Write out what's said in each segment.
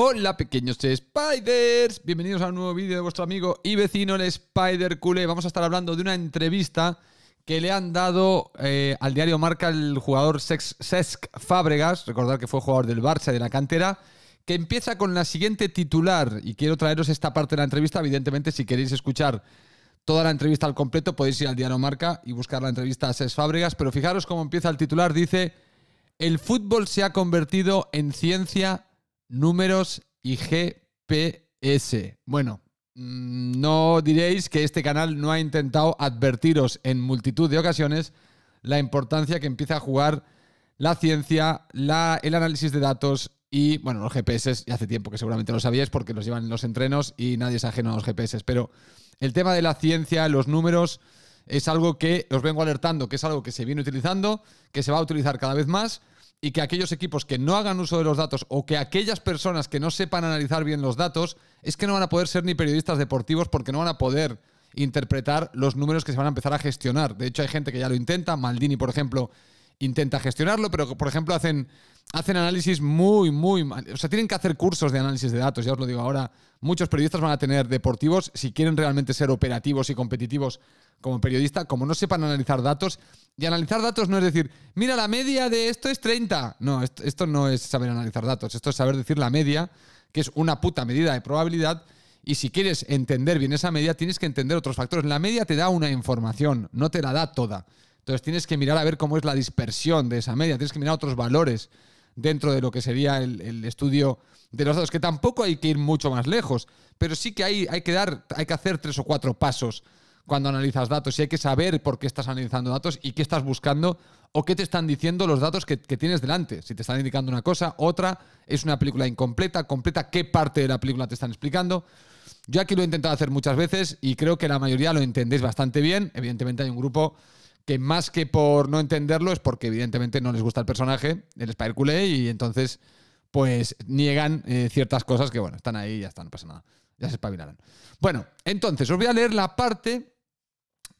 Hola pequeños Spiders, bienvenidos a un nuevo vídeo de vuestro amigo y vecino el Spider Culé. Vamos a estar hablando de una entrevista que le han dado al diario Marca el jugador Cesc Fàbregas, recordad que fue jugador del Barça y de la cantera, que empieza con la siguiente titular, y quiero traeros esta parte de la entrevista. Evidentemente, si queréis escuchar toda la entrevista al completo, podéis ir al diario Marca y buscar la entrevista a Cesc Fàbregas, pero fijaros cómo empieza el titular. Dice: el fútbol se ha convertido en ciencia, números y GPS. Bueno, no diréis que este canal no ha intentado advertiros en multitud de ocasiones la importancia que empieza a jugar la ciencia, el análisis de datos y, bueno, los GPS. Ya hace tiempo que seguramente lo sabíais porque los llevan en los entrenos y nadie es ajeno a los GPS. Pero el tema de la ciencia, los números, es algo que os vengo alertando, que es algo que se viene utilizando, que se va a utilizar cada vez más, y que aquellos equipos que no hagan uso de los datos, o que aquellas personas que no sepan analizar bien los datos, es que no van a poder ser ni periodistas deportivos, porque no van a poder interpretar los números que se van a empezar a gestionar. De hecho, hay gente que ya lo intenta. Maldini, por ejemplo, intenta gestionarlo, pero, por ejemplo, hacen análisis muy mal. O sea, tienen que hacer cursos de análisis de datos, ya os lo digo ahora. Muchos periodistas van a tener deportivos, si quieren realmente ser operativos y competitivos como periodista, como no sepan analizar datos. Y analizar datos no es decir, mira, la media de esto es 30. No, esto no es saber analizar datos. Esto es saber decir la media, que es una puta medida de probabilidad. Y si quieres entender bien esa media, tienes que entender otros factores. La media te da una información, no te la da toda. Entonces tienes que mirar a ver cómo es la dispersión de esa media. Tienes que mirar otros valores dentro de lo que sería el estudio de los datos, que tampoco hay que ir mucho más lejos, pero sí que hay que hacer 3 o 4 pasos cuando analizas datos, y hay que saber por qué estás analizando datos y qué estás buscando o qué te están diciendo los datos que tienes delante. Si te están indicando una cosa, otra, es una película incompleta, completa, qué parte de la película te están explicando. Yo aquí lo he intentado hacer muchas veces y creo que la mayoría lo entendéis bastante bien. Evidentemente hay un grupo que, más que por no entenderlo, es porque evidentemente no les gusta el personaje, el Spider Culé, y entonces pues niegan ciertas cosas que, bueno, están ahí y ya está, no pasa nada. Ya se espabilarán. Bueno, entonces os voy a leer la parte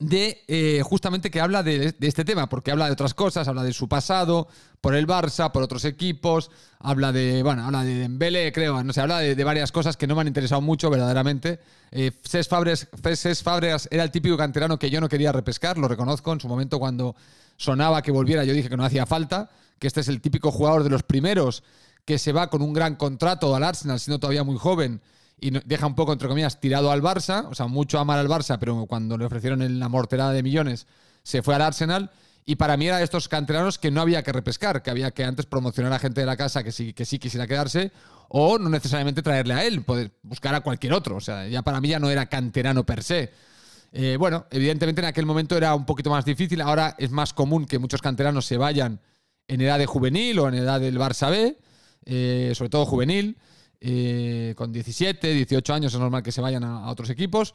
de justamente que habla de este tema, porque habla de otras cosas, habla de su pasado por el Barça, por otros equipos, habla de Dembélé, creo, no sé, habla de varias cosas que no me han interesado mucho verdaderamente. Cesc Fàbregas era el típico canterano que yo no quería repescar, lo reconozco. En su momento, cuando sonaba que volviera, yo dije que no hacía falta, que este es el típico jugador de los primeros que se va con un gran contrato al Arsenal siendo todavía muy joven y deja un poco, entre comillas, tirado al Barça. O sea, mucho amar al Barça, pero cuando le ofrecieron la morterada de millones, se fue al Arsenal. Y para mí era de estos canteranos que no había que repescar, que había que antes promocionar a gente de la casa que sí quisiera quedarse, o no necesariamente traerle a él, poder buscar a cualquier otro. O sea, ya para mí ya no era canterano per se. Bueno, evidentemente en aquel momento era un poquito más difícil. Ahora es más común que muchos canteranos se vayan en edad de juvenil o en edad del Barça B, sobre todo juvenil. Con 17, 18 años es normal que se vayan a otros equipos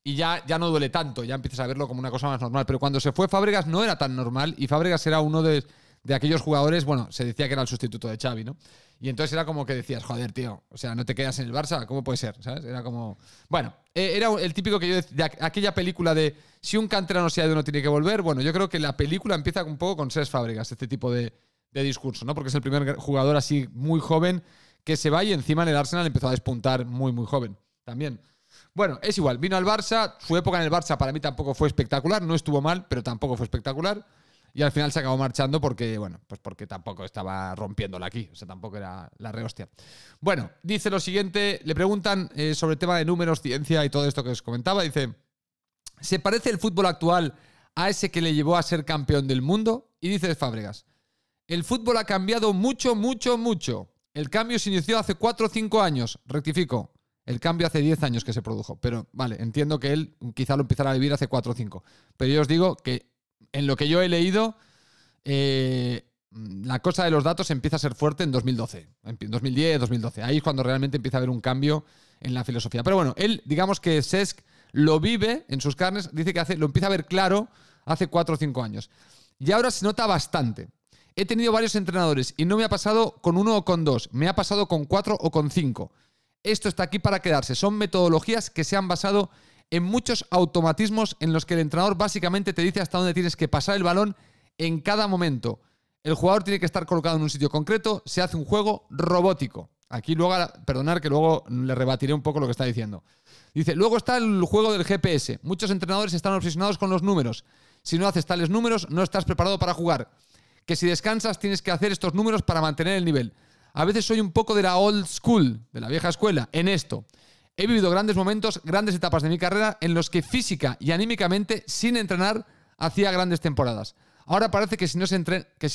y ya no duele tanto, ya empiezas a verlo como una cosa más normal. Pero cuando se fue Fàbregas no era tan normal, y Fàbregas era uno de aquellos jugadores, bueno, se decía que era el sustituto de Xavi, ¿no? Y entonces era como que decías, joder, tío, o sea, no te quedas en el Barça, ¿cómo puede ser? ¿Sabes? Era como... Bueno, era el típico que yo decía, de aquella película de si un canterano se ha ido no tiene que volver. Bueno, yo creo que la película empieza un poco con Cesc Fàbregas, este tipo de discurso, ¿no? Porque es el primer jugador así muy joven que se va, y encima en el Arsenal empezó a despuntar muy joven también. Bueno, es igual, vino al Barça, su época en el Barça para mí tampoco fue espectacular, no estuvo mal, pero tampoco fue espectacular, y al final se acabó marchando porque, bueno, pues porque tampoco estaba rompiéndola aquí, o sea, tampoco era la rehostia. Bueno, dice lo siguiente, le preguntan sobre el tema de números, ciencia y todo esto que os comentaba. Dice: ¿se parece el fútbol actual a ese que le llevó a ser campeón del mundo? Y dice Fàbregas: el fútbol ha cambiado mucho. El cambio se inició hace 4 o 5 años. Rectifico, el cambio hace 10 años que se produjo. Pero vale, entiendo que él quizá lo empezara a vivir hace 4 o 5. Pero yo os digo que en lo que yo he leído, la cosa de los datos empieza a ser fuerte en 2012. En 2010, 2012. Ahí es cuando realmente empieza a haber un cambio en la filosofía. Pero bueno, él, digamos que Cesc lo vive en sus carnes. Dice que lo empieza a ver claro hace 4 o 5 años. Y ahora se nota bastante. He tenido varios entrenadores y no me ha pasado con 1 o con 2, me ha pasado con 4 o con 5. Esto está aquí para quedarse. Son metodologías que se han basado en muchos automatismos en los que el entrenador básicamente te dice hasta dónde tienes que pasar el balón en cada momento. El jugador tiene que estar colocado en un sitio concreto, se hace un juego robótico. Aquí luego, perdonar que luego le rebatiré un poco lo que está diciendo. Dice, luego está el juego del GPS. Muchos entrenadores están obsesionados con los números. Si no haces tales números, no estás preparado para jugar. Que si descansas, tienes que hacer estos números para mantener el nivel. A veces soy un poco de la old school, de la vieja escuela, en esto. He vivido grandes momentos, grandes etapas de mi carrera en los que física y anímicamente, sin entrenar, hacía grandes temporadas. Ahora parece que si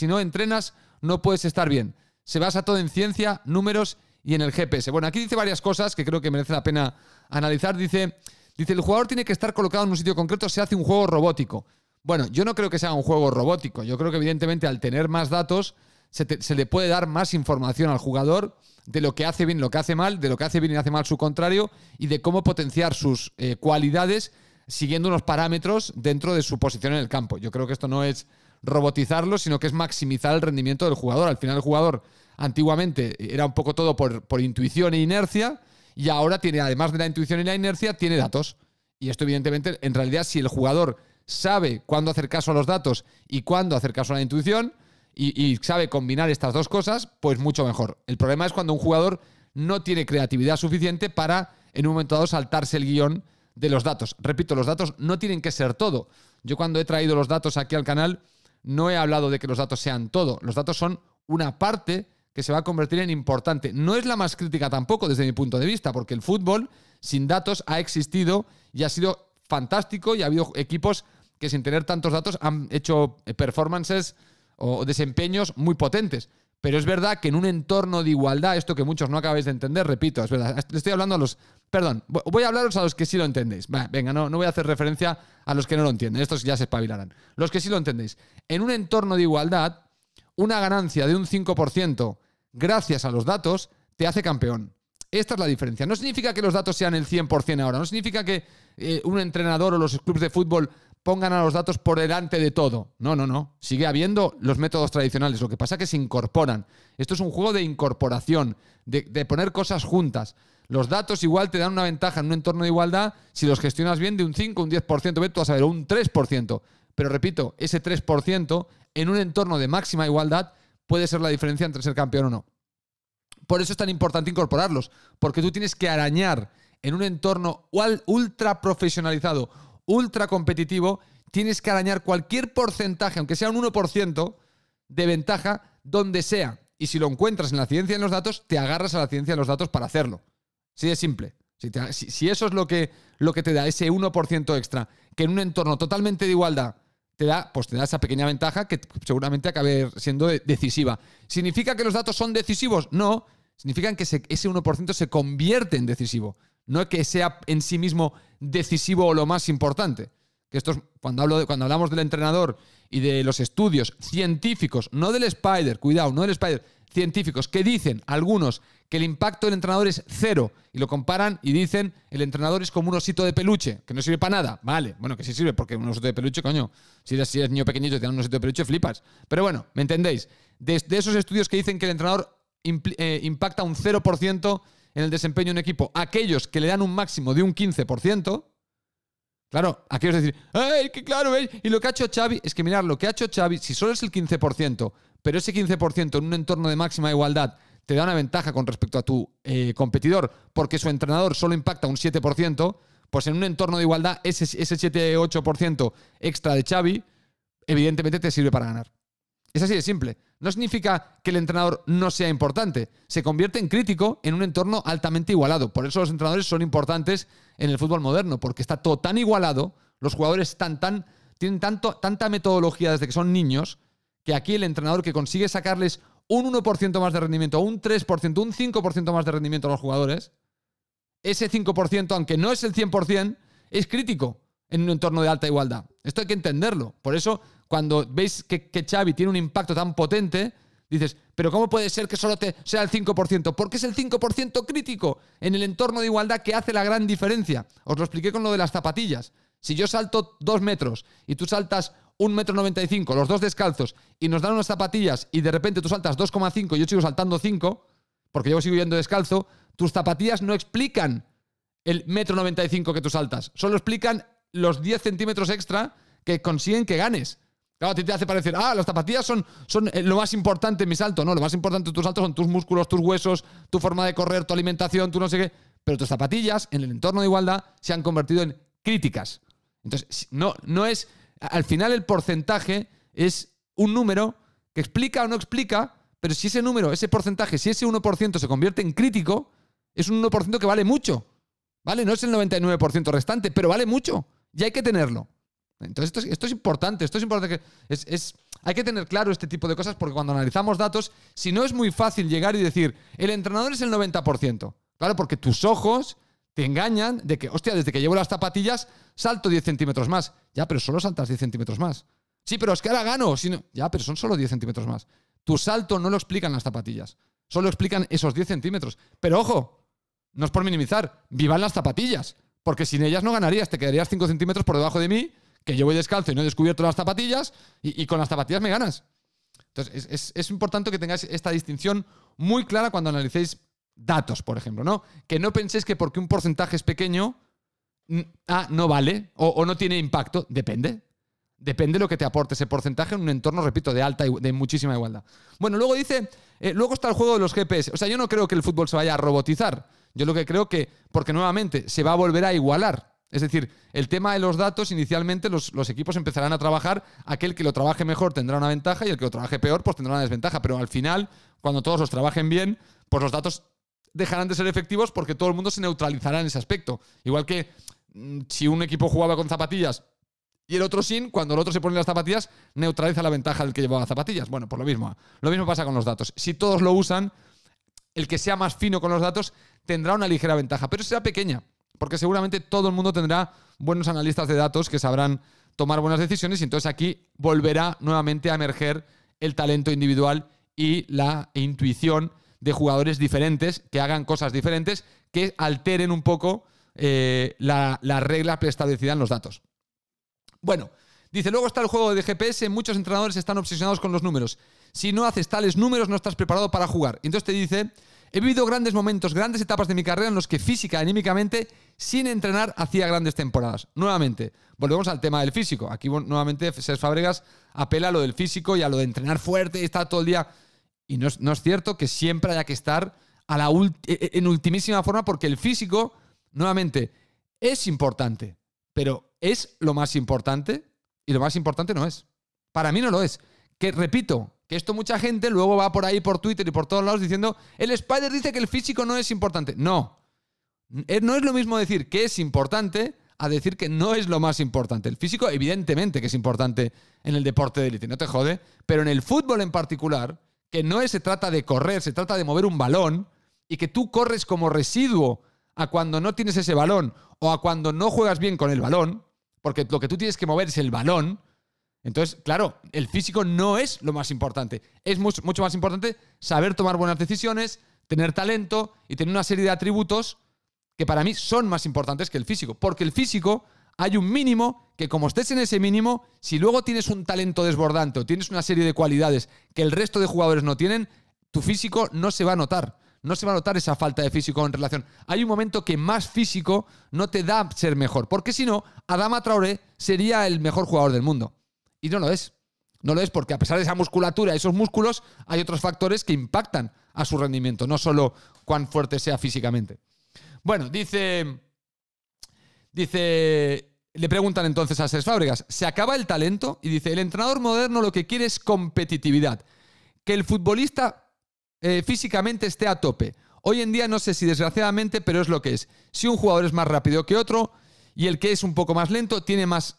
no entrenas, no puedes estar bien. Se basa todo en ciencia, números y en el GPS. Bueno, aquí dice varias cosas que creo que merece la pena analizar. Dice, el jugador tiene que estar colocado en un sitio concreto, se hace un juego robótico. Bueno, yo no creo que sea un juego robótico. Yo creo que evidentemente al tener más datos se le puede dar más información al jugador de lo que hace bien y lo que hace mal, de lo que hace bien y hace mal su contrario y de cómo potenciar sus cualidades siguiendo unos parámetros dentro de su posición en el campo. Yo creo que esto no es robotizarlo, sino que es maximizar el rendimiento del jugador. Al final el jugador antiguamente era un poco todo por intuición e inercia y ahora tiene, además de la intuición y la inercia, tiene datos. Y esto evidentemente, en realidad, si el jugador sabe cuándo hacer caso a los datos y cuándo hacer caso a la intuición y sabe combinar estas dos cosas, pues mucho mejor. El problema es cuando un jugador no tiene creatividad suficiente para, en un momento dado, saltarse el guión de los datos. Repito, los datos no tienen que ser todo. Yo cuando he traído los datos aquí al canal no he hablado de que los datos sean todo. Los datos son una parte que se va a convertir en importante. No es la más crítica tampoco desde mi punto de vista, porque el fútbol sin datos ha existido y ha sido fantástico y ha habido equipos que sin tener tantos datos han hecho performances o desempeños muy potentes. Pero es verdad que en un entorno de igualdad, esto que muchos no acabáis de entender, repito, es verdad, le estoy hablando a los... Perdón, voy a hablaros a los que sí lo entendéis. Venga, no voy a hacer referencia a los que no lo entienden, estos ya se espabilarán. Los que sí lo entendéis. En un entorno de igualdad, una ganancia de un 5% gracias a los datos te hace campeón. Esta es la diferencia. No significa que los datos sean el 100% ahora, no significa que un entrenador o los clubes de fútbol pongan a los datos por delante de todo. No. Sigue habiendo los métodos tradicionales. Lo que pasa es que se incorporan. Esto es un juego de incorporación, de poner cosas juntas. Los datos igual te dan una ventaja en un entorno de igualdad si los gestionas bien de un 5, un 10%, vete tú a saber, un 3%. Pero repito, ese 3% en un entorno de máxima igualdad puede ser la diferencia entre ser campeón o no. Por eso es tan importante incorporarlos, porque tú tienes que arañar en un entorno ultra profesionalizado, ultra competitivo, tienes que arañar cualquier porcentaje, aunque sea un 1% de ventaja, donde sea. Y si lo encuentras en la ciencia y en los datos, te agarras a la ciencia y los datos para hacerlo. Sí, es simple. Si eso es lo que te da ese 1% extra, que en un entorno totalmente de igualdad te da esa pequeña ventaja que seguramente acabe siendo decisiva. ¿Significa que los datos son decisivos? No. Significa que ese 1% se convierte en decisivo. No que sea en sí mismo decisivo o lo más importante. Que esto es, cuando hablamos del entrenador y de los estudios científicos, no del Spider, cuidado, no del Spider, científicos, que dicen algunos que el impacto del entrenador es 0 y lo comparan y dicen el entrenador es como un osito de peluche, que no sirve para nada. Vale, bueno, que sí sirve porque un osito de peluche, coño, si eres niño pequeñito y te dan un osito de peluche, flipas. Pero bueno, ¿me entendéis? De esos estudios que dicen que el entrenador impacta un 0% en el desempeño de un equipo, aquellos que le dan un máximo de un 15%, claro, aquellos decir, ¡ay, qué claro! Y lo que ha hecho Xavi, es que mirad, lo que ha hecho Xavi, si solo es el 15%, pero ese 15% en un entorno de máxima igualdad te da una ventaja con respecto a tu competidor, porque su entrenador solo impacta un 7%, pues en un entorno de igualdad, ese 7-8% extra de Xavi, evidentemente te sirve para ganar. Es así de simple. No significa que el entrenador no sea importante. Se convierte en crítico en un entorno altamente igualado. Por eso los entrenadores son importantes en el fútbol moderno, porque está todo tan igualado, los jugadores tienen tanta metodología desde que son niños, que aquí el entrenador que consigue sacarles un 1% más de rendimiento, un 3%, un 5% más de rendimiento a los jugadores, ese 5%, aunque no es el 100%, es crítico en un entorno de alta igualdad. Esto hay que entenderlo. Por eso, cuando veis que Xavi tiene un impacto tan potente, dices, pero ¿cómo puede ser que solo sea el 5%? Porque es el 5% crítico en el entorno de igualdad que hace la gran diferencia. Os lo expliqué con lo de las zapatillas. Si yo salto 2 metros y tú saltas 1,95 m, los dos descalzos, y nos dan unas zapatillas y de repente tú saltas 2,5 y yo sigo saltando 5, porque yo sigo yendo descalzo, tus zapatillas no explican el 1,95 m que tú saltas. Solo explican los 10 centímetros extra que consiguen que ganes. Claro, a ti te hace parecer, las zapatillas son lo más importante en mi salto. No, lo más importante de tu salto son tus músculos, tus huesos, tu forma de correr, tu alimentación, tu no sé qué. Pero tus zapatillas, en el entorno de igualdad, se han convertido en críticas. Entonces, no es... Al final el porcentaje es un número que explica o no explica, pero si ese número, ese porcentaje, si ese 1% se convierte en crítico, es un 1% que vale mucho. ¿Vale? No es el 99% restante, pero vale mucho. Y hay que tenerlo. Entonces, esto es importante. Esto es importante hay que tener claro este tipo de cosas porque cuando analizamos datos, si no es muy fácil llegar y decir, el entrenador es el 90%. Claro, porque tus ojos te engañan de que, hostia, desde que llevo las zapatillas, salto 10 centímetros más. Ya, pero solo saltas 10 centímetros más. Sí, pero es que ahora gano. Ya, pero son solo 10 centímetros más. Tu salto no lo explican las zapatillas. Solo explican esos 10 centímetros. Pero ojo, no es por minimizar. Vivan las zapatillas. Porque sin ellas no ganarías. Te quedarías 5 centímetros por debajo de mí, que yo voy descalzo y no he descubierto las zapatillas, y con las zapatillas me ganas. Entonces, es importante que tengáis esta distinción muy clara cuando analicéis datos, por ejemplo, ¿no? Que no penséis que porque un porcentaje es pequeño, no vale o no tiene impacto. Depende. Depende de lo que te aporte ese porcentaje en un entorno, repito, de muchísima igualdad. Bueno, luego dice, luego está el juego de los GPS. O sea, yo no creo que el fútbol se vaya a robotizar. Yo lo que creo porque nuevamente se va a volver a igualar. Es decir, el tema de los datos, inicialmente los equipos empezarán a trabajar, aquel que lo trabaje mejor tendrá una ventaja y el que lo trabaje peor pues tendrá una desventaja. Pero al final, cuando todos los trabajen bien, pues los datos dejarán de ser efectivos porque todo el mundo se neutralizará en ese aspecto. Igual que si un equipo jugaba con zapatillas y el otro sin, cuando el otro se pone las zapatillas, neutraliza la ventaja del que llevaba zapatillas. Bueno, pues lo mismo. Lo mismo pasa con los datos. Si todos lo usan, el que sea más fino con los datos tendrá una ligera ventaja, pero será pequeña, porque seguramente todo el mundo tendrá buenos analistas de datos que sabrán tomar buenas decisiones y entonces aquí volverá nuevamente a emerger el talento individual y la intuición de jugadores diferentes que hagan cosas diferentes que alteren un poco la regla preestablecida en los datos. Bueno, dice, luego está el juego de GPS. Muchos entrenadores están obsesionados con los números. Si no haces tales números, no estás preparado para jugar. Entonces te dice, he vivido grandes momentos, grandes etapas de mi carrera en los que física, anímicamente, sin entrenar, hacía grandes temporadas. Nuevamente, volvemos al tema del físico. Aquí nuevamente Cesc Fàbregas apela a lo del físico y a lo de entrenar fuerte y estar todo el día. Y no es cierto que siempre haya que estar en ultimísima forma, porque el físico, nuevamente, es importante. Pero ¿es lo más importante? Y lo más importante no es. Para mí no lo es. Que repito, que esto mucha gente luego va por ahí, por Twitter y por todos lados diciendo, el Spider dice que el físico no es importante. No. No es lo mismo decir que es importante a decir que no es lo más importante. El físico evidentemente que es importante en el deporte de élite, no te jode. Pero en el fútbol en particular, que se trata de correr, se trata de mover un balón y que tú corres como residuo a cuando no tienes ese balón o a cuando no juegas bien con el balón, porque lo que tú tienes que mover es el balón. Entonces, claro, el físico no es lo más importante. Es mucho más importante saber tomar buenas decisiones, tener talento y tener una serie de atributos que para mí son más importantes que el físico. Porque el físico hay un mínimo que, como estés en ese mínimo, si luego tienes un talento desbordante o tienes una serie de cualidades que el resto de jugadores no tienen, tu físico no se va a notar. No se va a notar esa falta de físico en relación. Hay un momento que más físico no te da ser mejor. Porque si no, Adama Traoré sería el mejor jugador del mundo. Y no lo es. No lo es porque a pesar de esa musculatura, esos músculos, hay otros factores que impactan a su rendimiento. No solo cuán fuerte sea físicamente. Bueno, dice... Le preguntan entonces a Cesc Fàbregas, ¿se acaba el talento? Y dice, el entrenador moderno lo que quiere es competitividad. Que el futbolista físicamente esté a tope. Hoy en día no sé si desgraciadamente, pero es lo que es. Si un jugador es más rápido que otro y el que es un poco más lento tiene más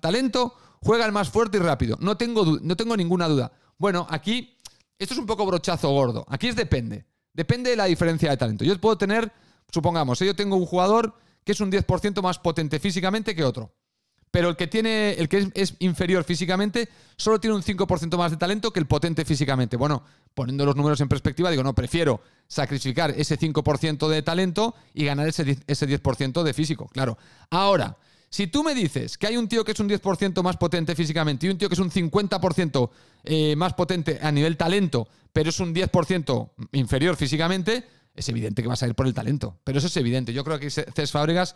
talento, juega el más fuerte y rápido. No tengo ninguna duda. Bueno, aquí esto es un poco brochazo gordo. Aquí depende. Depende de la diferencia de talento. Yo puedo tener, supongamos, yo tengo un jugador que es un 10% más potente físicamente que otro. Pero el que es inferior físicamente solo tiene un 5% más de talento que el potente físicamente. Bueno, poniendo los números en perspectiva, digo, no, prefiero sacrificar ese 5% de talento y ganar ese 10% de físico, claro. Ahora, si tú me dices que hay un tío que es un 10% más potente físicamente y un tío que es un 50% más potente a nivel talento, pero es un 10% inferior físicamente, es evidente que vas a ir por el talento. Pero eso es evidente. Yo creo que Cesc Fàbregas...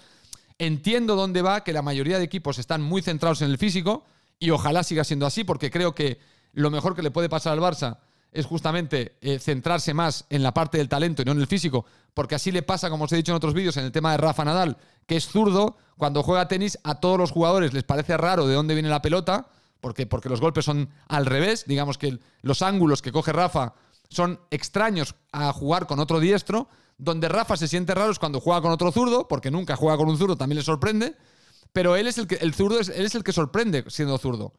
Entiendo dónde va, que la mayoría de equipos están muy centrados en el físico y ojalá siga siendo así, porque creo que lo mejor que le puede pasar al Barça es justamente centrarse más en la parte del talento y no en el físico, porque así le pasa, como os he dicho en otros vídeos, en el tema de Rafa Nadal, que es zurdo. Cuando juega tenis, a todos los jugadores les parece raro de dónde viene la pelota, porque los golpes son al revés. Digamos que los ángulos que coge Rafa son extraños a jugar con otro diestro. Donde Rafa se siente raro es cuando juega con otro zurdo, porque nunca juega con un zurdo, también le sorprende, pero él es el que sorprende siendo zurdo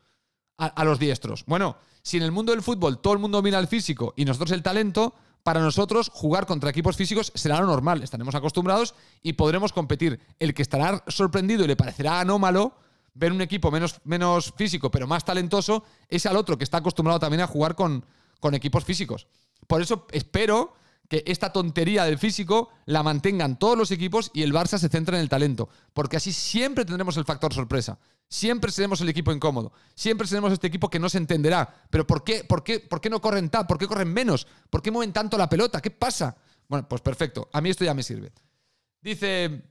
a los diestros. Bueno, si en el mundo del fútbol todo el mundo mira el físico y nosotros el talento, para nosotros jugar contra equipos físicos será lo normal, estaremos acostumbrados y podremos competir. El que estará sorprendido y le parecerá anómalo ver un equipo menos físico pero más talentoso es al otro que está acostumbrado también a jugar con equipos físicos. Por eso espero que esta tontería del físico la mantengan todos los equipos y el Barça se centre en el talento, porque así siempre tendremos el factor sorpresa. Siempre seremos el equipo incómodo. Siempre seremos este equipo que no se entenderá. ¿Pero por qué no corren tanto? ¿Por qué corren menos? ¿Por qué mueven tanto la pelota? ¿Qué pasa? Bueno, pues perfecto. A mí esto ya me sirve. Dice,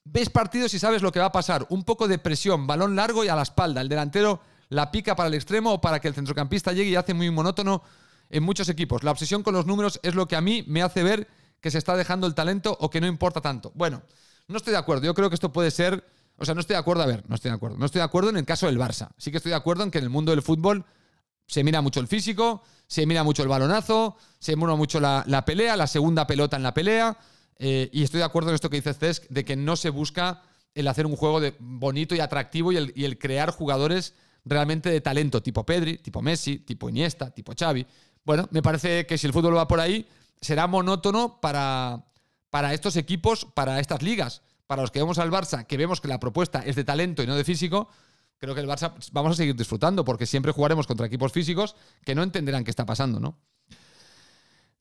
ves partidos y sabes lo que va a pasar. Un poco de presión, balón largo y a la espalda. El delantero la pica para el extremo o para que el centrocampista llegue y hace muy monótono en muchos equipos. La obsesión con los números es lo que a mí me hace ver que se está dejando el talento o que no importa tanto. Bueno, no estoy de acuerdo. Yo creo que esto puede ser... O sea, no estoy de acuerdo. No estoy de acuerdo. No estoy de acuerdo en el caso del Barça. Sí que estoy de acuerdo en que en el mundo del fútbol se mira mucho el físico, se mira mucho el balonazo, se mira mucho la pelea, la segunda pelota en la pelea. Y estoy de acuerdo en esto que dice Cesc, de que no se busca el hacer un juego bonito y atractivo y el crear jugadores realmente de talento, tipo Pedri, tipo Messi, tipo Iniesta, tipo Xavi. Bueno, me parece que si el fútbol va por ahí, será monótono para estos equipos, para estas ligas. Para los que vemos al Barça, que vemos que la propuesta es de talento y no de físico, creo que el Barça vamos a seguir disfrutando, porque siempre jugaremos contra equipos físicos que no entenderán qué está pasando, ¿no?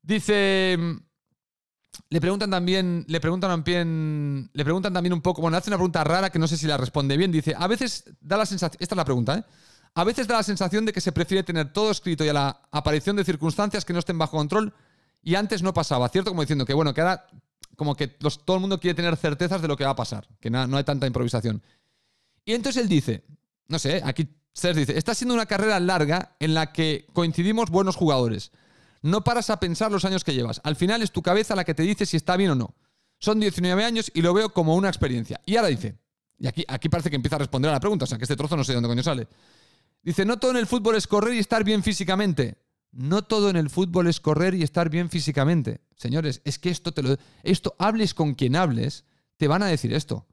Dice... Le preguntan también un poco... Bueno, hace una pregunta rara que no sé si la responde bien. Dice, a veces da la sensación... Esta es la pregunta, ¿eh? A veces da la sensación de que se prefiere tener todo escrito y a la aparición de circunstancias que no estén bajo control y antes no pasaba, ¿cierto? Como diciendo que, bueno, que ahora como que todo el mundo quiere tener certezas de lo que va a pasar, que no hay tanta improvisación. Y entonces él dice, no sé, aquí Cesc dice, está siendo una carrera larga en la que coincidimos buenos jugadores. No paras a pensar los años que llevas. Al final es tu cabeza la que te dice si está bien o no. Son 19 años y lo veo como una experiencia. Y ahora dice, y aquí parece que empieza a responder a la pregunta, o sea que este trozo no sé de dónde coño sale. Dice, no todo en el fútbol es correr y estar bien físicamente. No todo en el fútbol es correr y estar bien físicamente. Señores, es que esto hables con quien hables, te van a decir esto.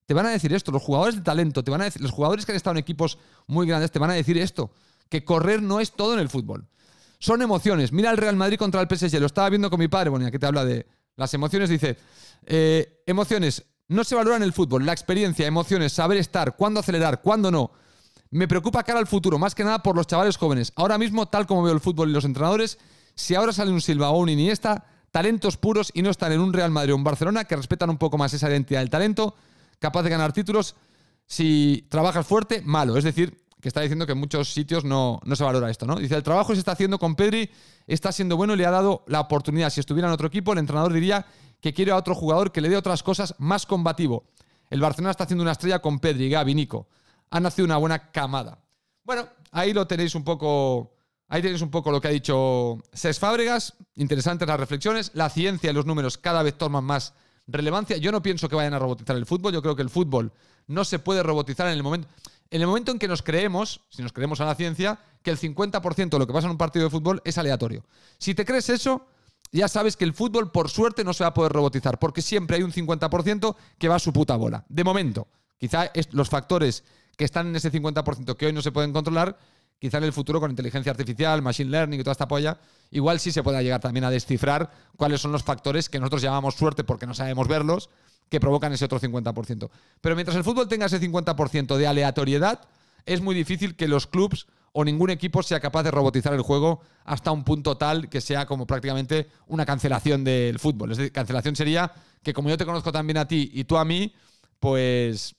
Te van a decir esto. Los jugadores de talento, te van a decir, los jugadores que han estado en equipos muy grandes, te van a decir esto. Que correr no es todo en el fútbol. Son emociones. Mira el Real Madrid contra el PSG. Lo estaba viendo con mi padre. Bueno, aquí te habla de las emociones. Dice, emociones no se valoran en el fútbol. La experiencia, emociones, saber estar, cuándo acelerar, cuándo no. Me preocupa cara al futuro, más que nada por los chavales jóvenes. Ahora mismo, tal como veo el fútbol y los entrenadores, si ahora sale un Silva o un Iniesta, talentos puros y no están en un Real Madrid o un Barcelona, que respetan un poco más esa identidad del talento, capaz de ganar títulos, si trabajas fuerte, malo. Es decir, que está diciendo que en muchos sitios no se valora esto, ¿no? Dice, el trabajo se está haciendo con Pedri, está siendo bueno y le ha dado la oportunidad. Si estuviera en otro equipo, el entrenador diría que quiere a otro jugador que le dé otras cosas más combativo. El Barcelona está haciendo una estrella con Pedri, Gavi, Nico. Ha nacido una buena camada. Bueno, ahí lo tenéis un poco. Ahí tenéis un poco lo que ha dicho Cesc Fábregas. Interesantes las reflexiones. La ciencia y los números cada vez toman más relevancia. Yo no pienso que vayan a robotizar el fútbol. Yo creo que el fútbol no se puede robotizar en el momento. En el momento en que nos creemos, si nos creemos a la ciencia, que el 50% de lo que pasa en un partido de fútbol es aleatorio. Si te crees eso, ya sabes que el fútbol, por suerte, no se va a poder robotizar, porque siempre hay un 50% que va a su puta bola. De momento. Quizá los factores que están en ese 50% que hoy no se pueden controlar, quizá en el futuro con inteligencia artificial, machine learning y toda esta polla, igual sí se pueda llegar también a descifrar cuáles son los factores que nosotros llamamos suerte porque no sabemos verlos, que provocan ese otro 50%. Pero mientras el fútbol tenga ese 50% de aleatoriedad, es muy difícil que los clubs o ningún equipo sea capaz de robotizar el juego hasta un punto tal que sea como prácticamente una cancelación del fútbol. Es decir, cancelación sería que como yo te conozco también a ti y tú a mí, pues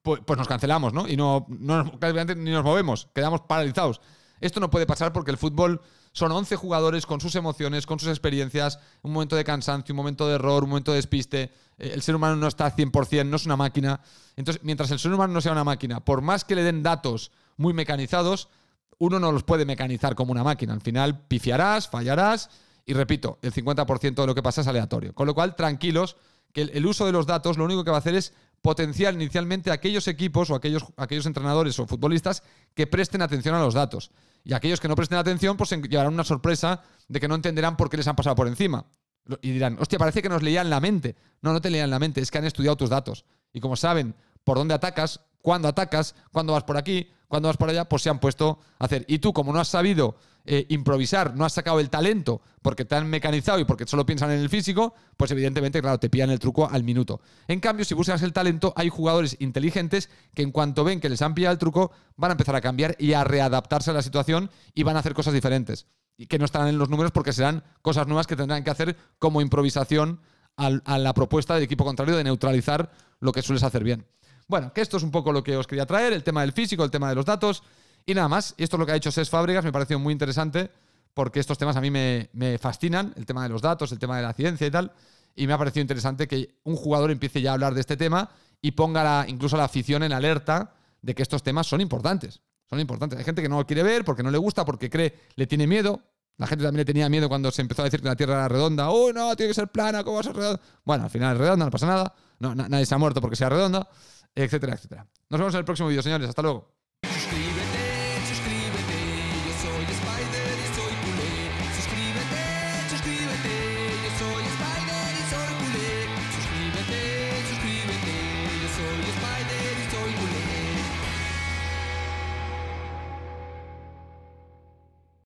nos cancelamos, ¿no? Y no ni nos movemos, quedamos paralizados. Esto no puede pasar porque el fútbol son 11 jugadores con sus emociones, con sus experiencias, un momento de cansancio, un momento de error, un momento de despiste. El ser humano no está al 100%, no es una máquina. Entonces, mientras el ser humano no sea una máquina, por más que le den datos muy mecanizados, uno no los puede mecanizar como una máquina. Al final pifiarás, fallarás y, repito, el 50% de lo que pasa es aleatorio. Con lo cual, tranquilos, que el uso de los datos lo único que va a hacer es potenciar inicialmente a aquellos equipos o aquellos entrenadores o futbolistas que presten atención a los datos. Y aquellos que no presten atención, pues se llevarán una sorpresa de que no entenderán por qué les han pasado por encima. Y dirán, hostia, parece que nos leían la mente. No, no te leían la mente, es que han estudiado tus datos. Y como saben por dónde atacas, cuándo vas por aquí, cuándo vas por allá, pues se han puesto a hacer. Y tú, como no has sabido improvisar, no has sacado el talento porque te han mecanizado y porque solo piensan en el físico, pues evidentemente, claro, te pillan el truco al minuto. En cambio, si buscas el talento, hay jugadores inteligentes que en cuanto ven que les han pillado el truco, van a empezar a cambiar y a readaptarse a la situación y van a hacer cosas diferentes. Y que no estarán en los números porque serán cosas nuevas que tendrán que hacer como improvisación a la propuesta del equipo contrario de neutralizar lo que sueles hacer bien. Bueno, que esto es un poco lo que os quería traer, el tema del físico, el tema de los datos y nada más. Y esto es lo que ha hecho Cesc Fàbregas, me pareció muy interesante porque estos temas a mí me fascinan, el tema de los datos, el tema de la ciencia y tal, y me ha parecido interesante que un jugador empiece ya a hablar de este tema y ponga incluso a la afición en alerta de que estos temas son importantes. Son importantes. Hay gente que no lo quiere ver porque no le gusta, porque cree, le tiene miedo. La gente también le tenía miedo cuando se empezó a decir que la Tierra era redonda. ¡Oh, no, tiene que ser plana! ¿Cómo va a ser redonda? Bueno, al final es redonda, no pasa nada. No, nadie se ha muerto porque sea redonda, etcétera, etcétera. Nos vemos en el próximo vídeo, señores. Hasta luego.